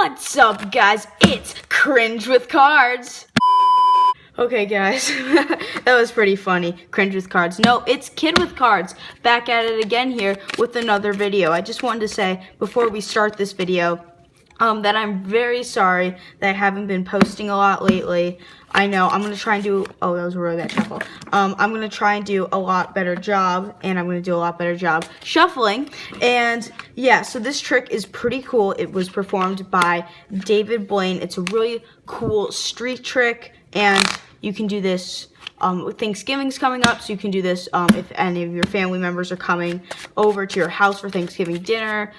What's up, guys? It's Cringe with Cards. Okay, guys, that was pretty funny. Cringe with Cards. No, it's Kid with Cards. Back at it again here with another video. I just wanted to say before we start this video that I'm very sorry that I haven't been posting a lot lately. I know I'm gonna try and do. Oh, that was a really bad shuffle. I'm gonna try and do a lot better job, and I'm gonna do a lot better job shuffling. And yeah, so this trick is pretty cool. It was performed by Blaine. It's a really cool street trick, and you can do this. Thanksgiving's coming up, so you can do this if any of your family members are coming over to your house for Thanksgiving dinner,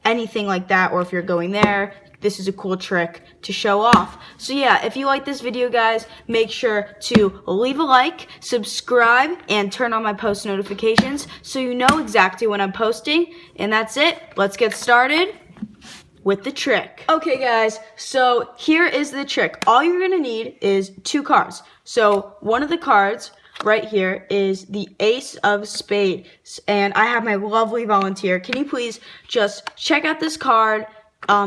anything like that, or if you're going there. This is a cool trick to show off. So yeah, if you like this video, guys, make sure to leave a like, subscribe, and turn on my post notifications so you know exactly when I'm posting. And that's it. Let's get started with the trick. Okay, guys, so here is the trick. All you're gonna need is 2 cards. So one of the cards right here is the Ace of Spades, and I have my lovely volunteer. Can you please just check out this card?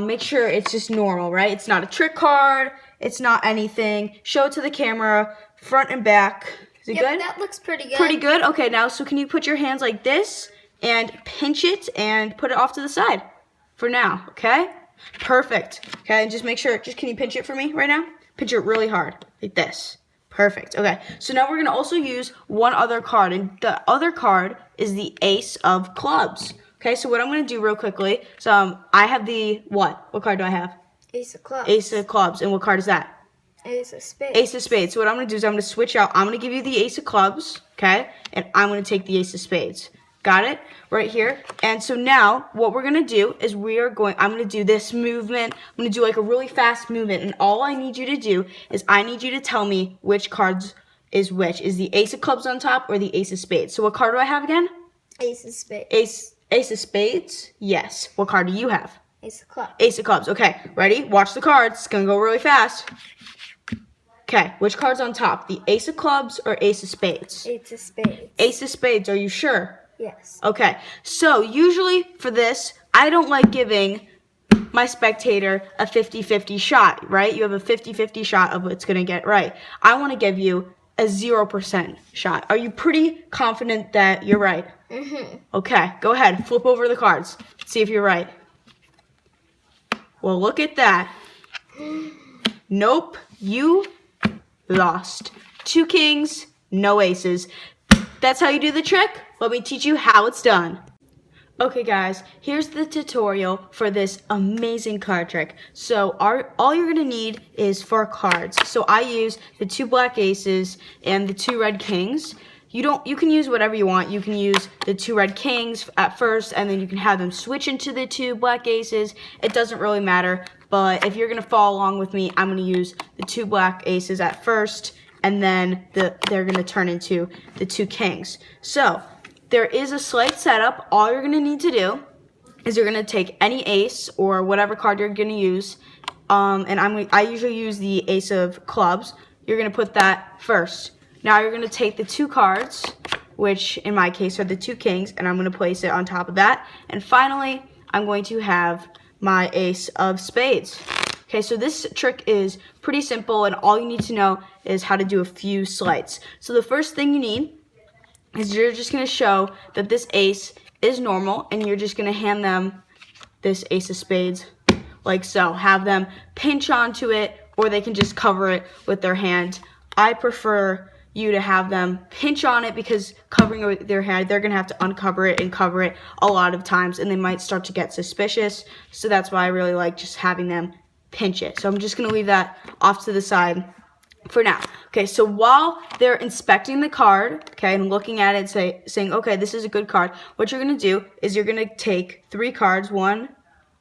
Make sure it's just normal, right? It's not a trick card. It's not anything. Show it to the camera, front and back. Is it good? That looks pretty good. Pretty good? Okay, now, so can you put your hands like this and pinch it and put it off to the side for now, okay? Perfect. Okay, and just make sure, can you pinch it for me right now? Pinch it really hard, like this. Perfect. Okay, so now we're going to also use one other card, and the other card is the Ace of Clubs. Okay, so what I'm going to do real quickly, so I have the, what? What card do I have? Ace of Clubs. Ace of Clubs, and what card is that? Ace of Spades. Ace of Spades. So what I'm going to do is I'm going to switch out. I'm going to give you the Ace of Clubs, okay, and I'm going to take the Ace of Spades. Got it? Right here. And so now what we're going to do is I'm going to do this movement. I'm going to do like a really fast movement, and all I need you to do is I need you to tell me which cards is which. Is the Ace of Clubs on top or the Ace of Spades? So what card do I have again? Ace of Spades. Ace of Spades? Yes. What card do you have? Ace of Clubs. Ace of Clubs. Okay, ready? Watch the cards. It's going to go really fast. Okay, which card's on top? The Ace of Clubs or Ace of Spades? Ace of Spades. Ace of Spades. Are you sure? Yes. Okay, so usually for this, I don't like giving my spectator a 50-50 shot, right? You have a 50-50 shot of what's going to get right. I want to give you a 0% shot. Are you pretty confident that you're right? Mm-hmm. Okay, go ahead. Flip over the cards. See if you're right. Well, look at that. Nope, you lost. 2 kings, no aces. That's how you do the trick. Let me teach you how it's done. Okay, guys, here's the tutorial for this amazing card trick. So all you're gonna need is 4 cards. So I use the 2 black aces and the 2 red kings. You can use whatever you want. You can use the 2 red kings at first, and then you can have them switch into the 2 black aces. It doesn't really matter, but if you're gonna follow along with me, I'm gonna use the 2 black aces at first, and then they're gonna turn into the 2 kings. So there is a slight setup. All you're gonna need to do is you're gonna take any ace or whatever card you're gonna use, and I usually use the Ace of Clubs. You're gonna put that first. Now you're gonna take the 2 cards, which in my case are the 2 kings, and I'm gonna place it on top of that. And finally, I'm going to have my Ace of Spades. Okay, so this trick is pretty simple, and all you need to know is how to do a few sleights. So the first thing you need is you're just going to show that this ace is normal, and you're just going to hand them this Ace of Spades like so. Have them pinch onto it, or they can just cover it with their hand. I prefer you to have them pinch on it, because covering it with their hand, they're going to have to uncover it and cover it a lot of times, and they might start to get suspicious. So that's why I really like just having them pinch it. So I'm just going to leave that off to the side for now. Okay, so while they're inspecting the card, okay, and looking at it, saying, okay, this is a good card, what you're going to do is you're going to take 3 cards, 1,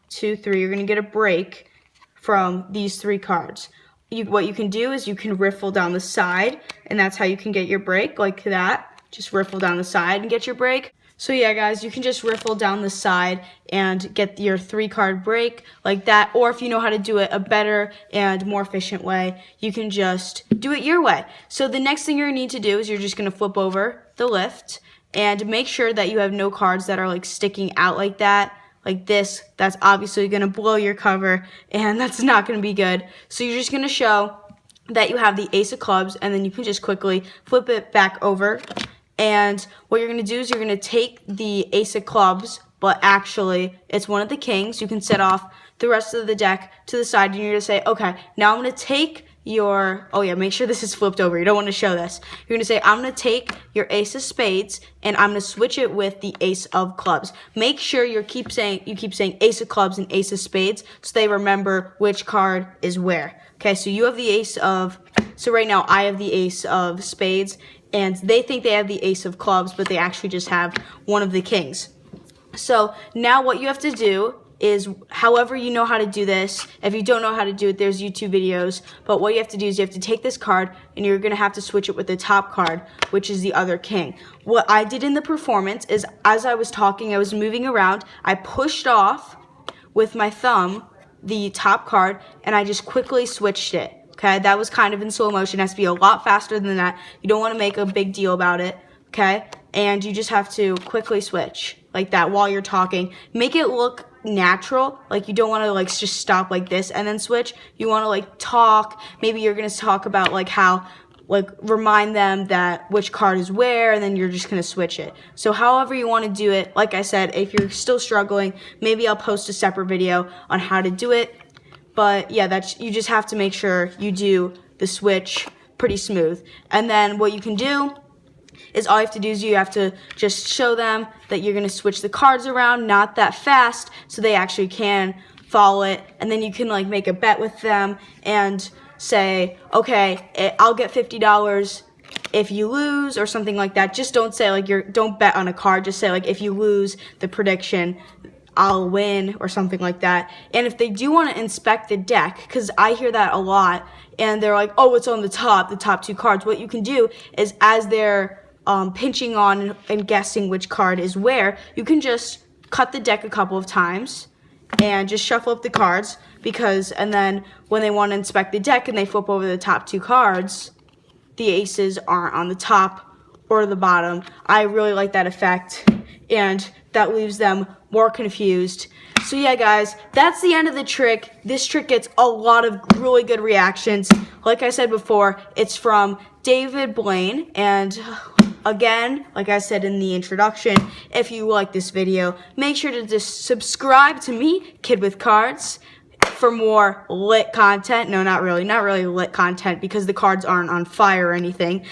2, 3. You're going to get a break from these 3 cards. What you can do is you can riffle down the side, and that's how you can get your break, like that. Just riffle down the side and get your break. So yeah, guys, you can just riffle down the side and get your 3-card break like that. Or if you know how to do it a better and more efficient way, you can just do it your way. So the next thing you're gonna need to do is you're just gonna flip over the lift and make sure that you have no cards that are like sticking out like that. like this, that's obviously going to blow your cover, and that's not going to be good. So you're just going to show that you have the ace of clubs, and then you can just quickly flip it back over. And what you're going to do is you're going to take the ace of clubs, but actually it's one of the kings. You can set off the rest of the deck to the side, and you're going to say, okay, now I'm going to take your, oh yeah, make sure this is flipped over. You don't want to show this. You're going to say, I'm going to take your ace of spades, and I'm going to switch it with the ace of clubs. Make sure you keep saying ace of clubs and ace of spades so they remember which card is where. Okay, so you have the ace of, so right now I have the ace of spades, and they think they have the ace of clubs, but they actually just have one of the kings. So now what you have to do is, however you know how to do this. If you don't know how to do it, there's YouTube videos. But what you have to do is you have to take this card, and you're going to have to switch it with the top card, which is the other king. What I did in the performance is, as I was talking, I was moving around. I pushed off with my thumb the top card, and I just quickly switched it. Okay, that was kind of in slow motion. It has to be a lot faster than that. You don't want to make a big deal about it. Okay, and you just have to quickly switch like that while you're talking. Make it look natural. Like, you don't want to like just stop like this and then switch. You want to like talk. Maybe you're going to talk about like how, like, remind them that which card is where, and then you're just going to switch it. So however you want to do it, like I said, if you're still struggling, maybe I'll post a separate video on how to do it. But yeah, that's, you just have to make sure you do the switch pretty smooth. And then what you can do is, all you have to do is you have to just show them that you're going to switch the cards around, not that fast, so they actually can follow it. And then you can like make a bet with them and say, okay, I'll get $50 if you lose, or something like that. Just don't say like don't bet on a card. Just say like, if you lose the prediction, I'll win, or something like that. And if they do want to inspect the deck, because I hear that a lot, and they're like, oh, it's on the top two cards. What you can do is, as they're pinching on and guessing which card is where, you can just cut the deck a couple of times and just shuffle up the cards, and then when they want to inspect the deck and they flip over the top two cards, the aces aren't on the top or the bottom. I really like that effect, and that leaves them more confused. So yeah, guys, that's the end of the trick. This trick gets a lot of really good reactions. Like I said before, it's from David Blaine, and again, like I said in the introduction, if you like this video, make sure to just subscribe to me, Kid with Cards, for more lit content. No, not really lit content, because the cards aren't on fire or anything.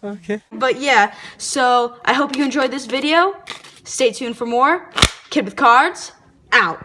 Okay. But yeah, so I hope you enjoyed this video. Stay tuned for more. Kid with Cards, out.